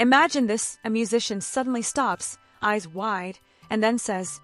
Imagine this, a musician suddenly stops, eyes wide, and then says,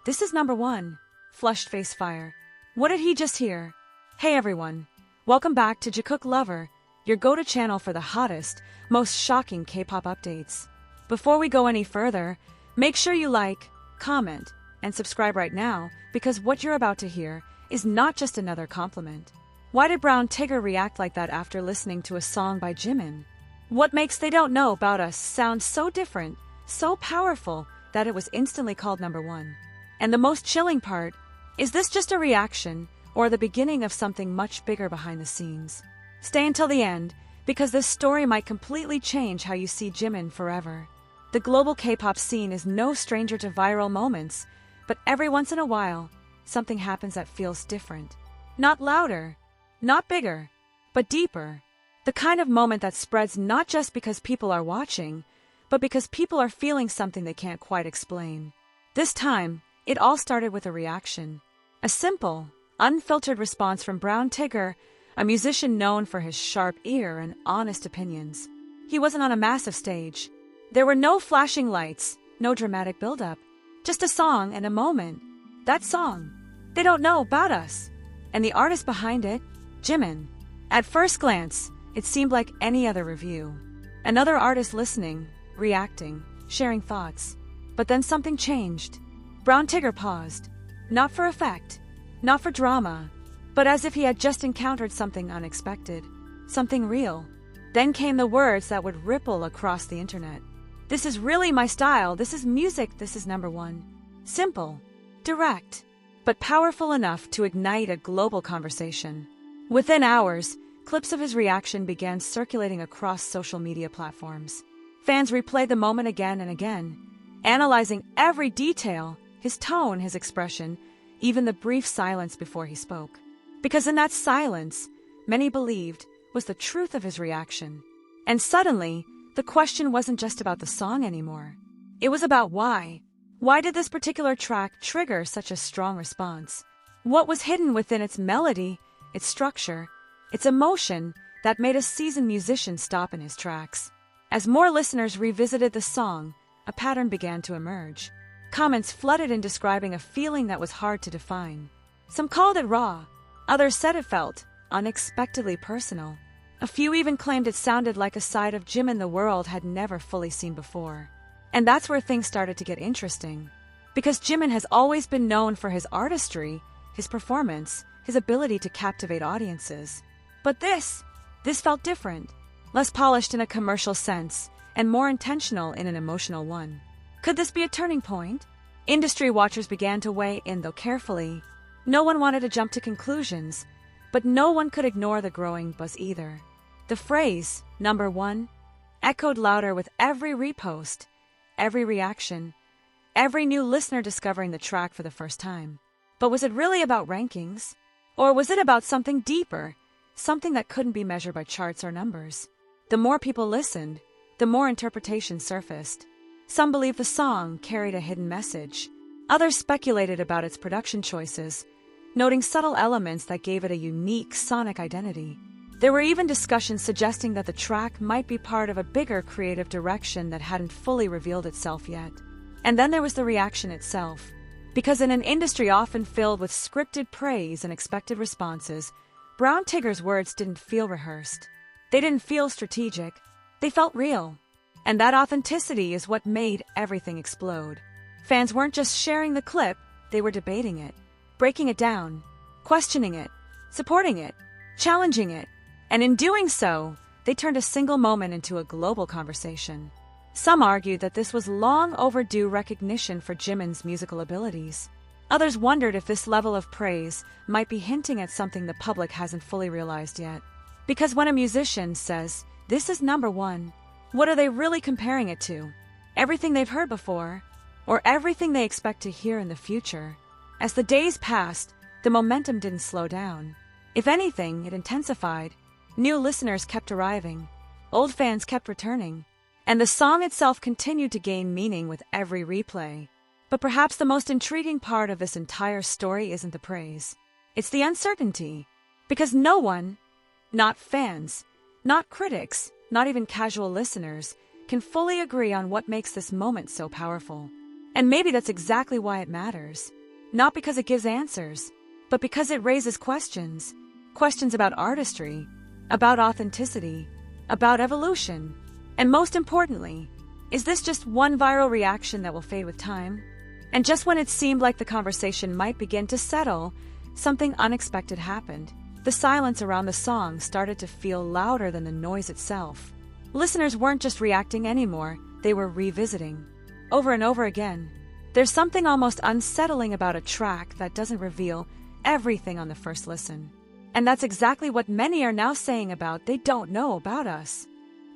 "This is number one." Flushed face fire. What did he just hear? Hey everyone, welcome back to Jikook Lover, your go-to channel for the hottest, most shocking K-pop updates. Before we go any further, make sure you like, comment, and subscribe right now, because what you're about to hear is not just another compliment. Why did Brown Tigger react like that after listening to a song by Jimin? What makes They Don't Know About Us sound so different, so powerful, that it was instantly called number one? And the most chilling part, is this just a reaction, or the beginning of something much bigger behind the scenes? Stay until the end, because this story might completely change how you see Jimin forever. The global K-pop scene is no stranger to viral moments, but every once in a while, something happens that feels different. Not louder, not bigger, but deeper. The kind of moment that spreads not just because people are watching, but because people are feeling something they can't quite explain. This time, it all started with a reaction. A simple, unfiltered response from Brown Tigger, a musician known for his sharp ear and honest opinions. He wasn't on a massive stage. There were no flashing lights, no dramatic build-up, just a song and a moment. That song, They Don't Know About Us, and the artist behind it, Jimin. At first glance, it seemed like any other review. Another artist listening, reacting, sharing thoughts. But then something changed. Brown Tigger paused. Not for effect, not for drama, but as if he had just encountered something unexpected, something real. Then came the words that would ripple across the internet. "This is really my style, this is music, this is number one." Simple, direct, but powerful enough to ignite a global conversation. Within hours, clips of his reaction began circulating across social media platforms. Fans replayed the moment again and again, analyzing every detail, his tone, his expression, even the brief silence before he spoke. Because in that silence, many believed, was the truth of his reaction. And suddenly, the question wasn't just about the song anymore. It was about why. Why did this particular track trigger such a strong response? What was hidden within its melody, its structure, its emotion that made a seasoned musician stop in his tracks? As more listeners revisited the song, a pattern began to emerge. Comments flooded in describing a feeling that was hard to define. Some called it raw. Others said it felt unexpectedly personal. A few even claimed it sounded like a side of Jimin the world had never fully seen before. And that's where things started to get interesting. Because Jimin has always been known for his artistry, his performance, his ability to captivate audiences. But this felt different. Less polished in a commercial sense, and more intentional in an emotional one. Could this be a turning point? Industry watchers began to weigh in, though carefully. No one wanted to jump to conclusions, but no one could ignore the growing buzz either. The phrase, number one, echoed louder with every repost, every reaction, every new listener discovering the track for the first time. But was it really about rankings? Or was it about something deeper, something that couldn't be measured by charts or numbers? The more people listened, the more interpretations surfaced. Some believed the song carried a hidden message. Others speculated about its production choices, noting subtle elements that gave it a unique sonic identity. There were even discussions suggesting that the track might be part of a bigger creative direction that hadn't fully revealed itself yet. And then there was the reaction itself. Because in an industry often filled with scripted praise and expected responses, Brown Tigger's words didn't feel rehearsed. They didn't feel strategic. They felt real. And that authenticity is what made everything explode. Fans weren't just sharing the clip, they were debating it, breaking it down, questioning it, supporting it, challenging it. And in doing so, they turned a single moment into a global conversation. Some argued that this was long overdue recognition for Jimin's musical abilities. Others wondered if this level of praise might be hinting at something the public hasn't fully realized yet. Because when a musician says, "This is number one," what are they really comparing it to? Everything they've heard before, or everything they expect to hear in the future? As the days passed, the momentum didn't slow down. If anything, it intensified. New listeners kept arriving. Old fans kept returning. And the song itself continued to gain meaning with every replay. But perhaps the most intriguing part of this entire story isn't the praise. It's the uncertainty. Because no one, not fans, not critics, not even casual listeners, can fully agree on what makes this moment so powerful. And maybe that's exactly why it matters. Not because it gives answers, but because it raises questions. Questions about artistry, about authenticity, about evolution. And most importantly, is this just one viral reaction that will fade with time? And just when it seemed like the conversation might begin to settle, something unexpected happened. The silence around the song started to feel louder than the noise itself. Listeners weren't just reacting anymore, they were revisiting. Over and over again. There's something almost unsettling about a track that doesn't reveal everything on the first listen. And that's exactly what many are now saying about They Don't Know About Us.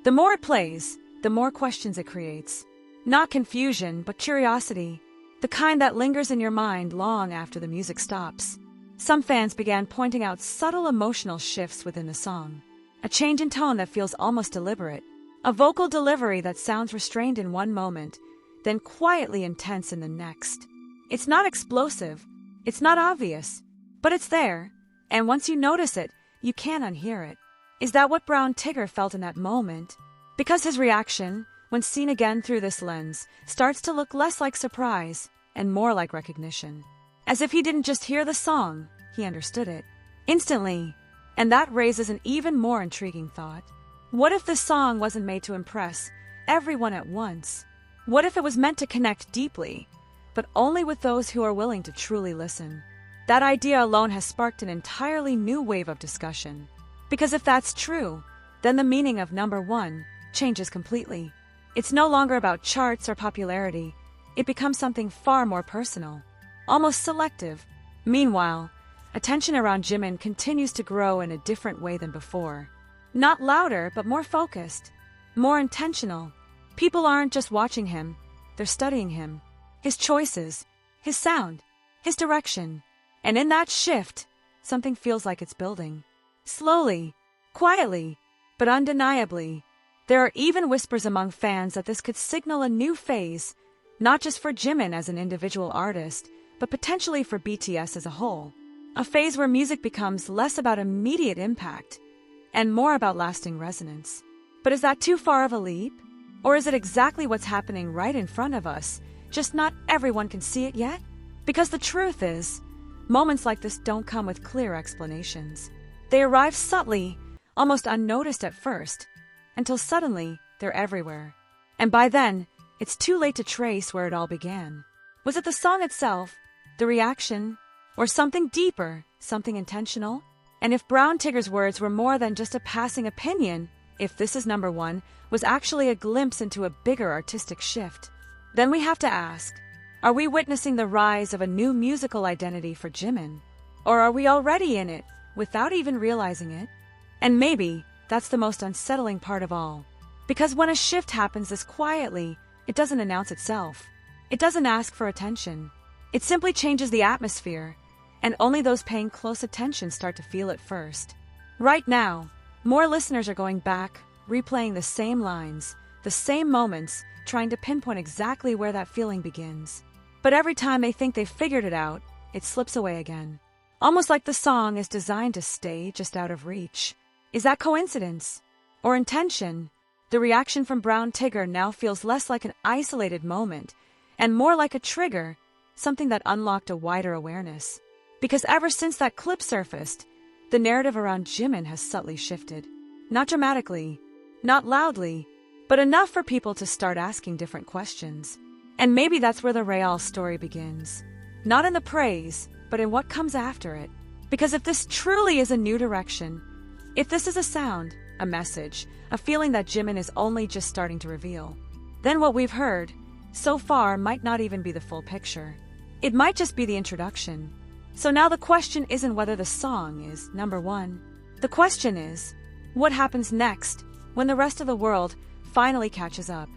The more it plays, the more questions it creates. Not confusion, but curiosity. The kind that lingers in your mind long after the music stops. Some fans began pointing out subtle emotional shifts within the song. A change in tone that feels almost deliberate. A vocal delivery that sounds restrained in one moment, then quietly intense in the next. It's not explosive, it's not obvious, but it's there, and once you notice it, you can't unhear it. Is that what Brown Tigger felt in that moment? Because his reaction, when seen again through this lens, starts to look less like surprise and more like recognition. As if he didn't just hear the song, he understood it. Instantly. And that raises an even more intriguing thought. What if this song wasn't made to impress everyone at once? What if it was meant to connect deeply, but only with those who are willing to truly listen? That idea alone has sparked an entirely new wave of discussion. Because if that's true, then the meaning of number one changes completely. It's no longer about charts or popularity. It becomes something far more personal, almost selective. Meanwhile, attention around Jimin continues to grow in a different way than before. Not louder, but more focused, more intentional. People aren't just watching him, they're studying him, his choices, his sound, his direction. And in that shift, something feels like it's building. Slowly, quietly, but undeniably. There are even whispers among fans that this could signal a new phase, not just for Jimin as an individual artist, but potentially for BTS as a whole. A phase where music becomes less about immediate impact and more about lasting resonance. But is that too far of a leap? Or is it exactly what's happening right in front of us, just not everyone can see it yet? Because the truth is, moments like this don't come with clear explanations. They arrive subtly, almost unnoticed at first, until suddenly they're everywhere. And by then, it's too late to trace where it all began. Was it the song itself, the reaction, or something deeper, something intentional? And if Brown Tigger's words were more than just a passing opinion, if This Is Number One was actually a glimpse into a bigger artistic shift, then we have to ask, are we witnessing the rise of a new musical identity for Jimin? Or are we already in it, without even realizing it? And maybe that's the most unsettling part of all. Because when a shift happens this quietly, it doesn't announce itself. It doesn't ask for attention. It simply changes the atmosphere, and only those paying close attention start to feel it first. Right now, more listeners are going back, replaying the same lines, the same moments, trying to pinpoint exactly where that feeling begins. But every time they think they've figured it out, it slips away again. Almost like the song is designed to stay just out of reach. Is that coincidence? Or intention? The reaction from Brown Tigger now feels less like an isolated moment, and more like a trigger, something that unlocked a wider awareness. Because ever since that clip surfaced, the narrative around Jimin has subtly shifted. Not dramatically, not loudly, but enough for people to start asking different questions. And maybe that's where the real story begins. Not in the praise, but in what comes after it. Because if this truly is a new direction, if this is a sound, a message, a feeling that Jimin is only just starting to reveal, then what we've heard so far might not even be the full picture. It might just be the introduction. So now the question isn't whether the song is number one. The question is, what happens next when the rest of the world finally catches up?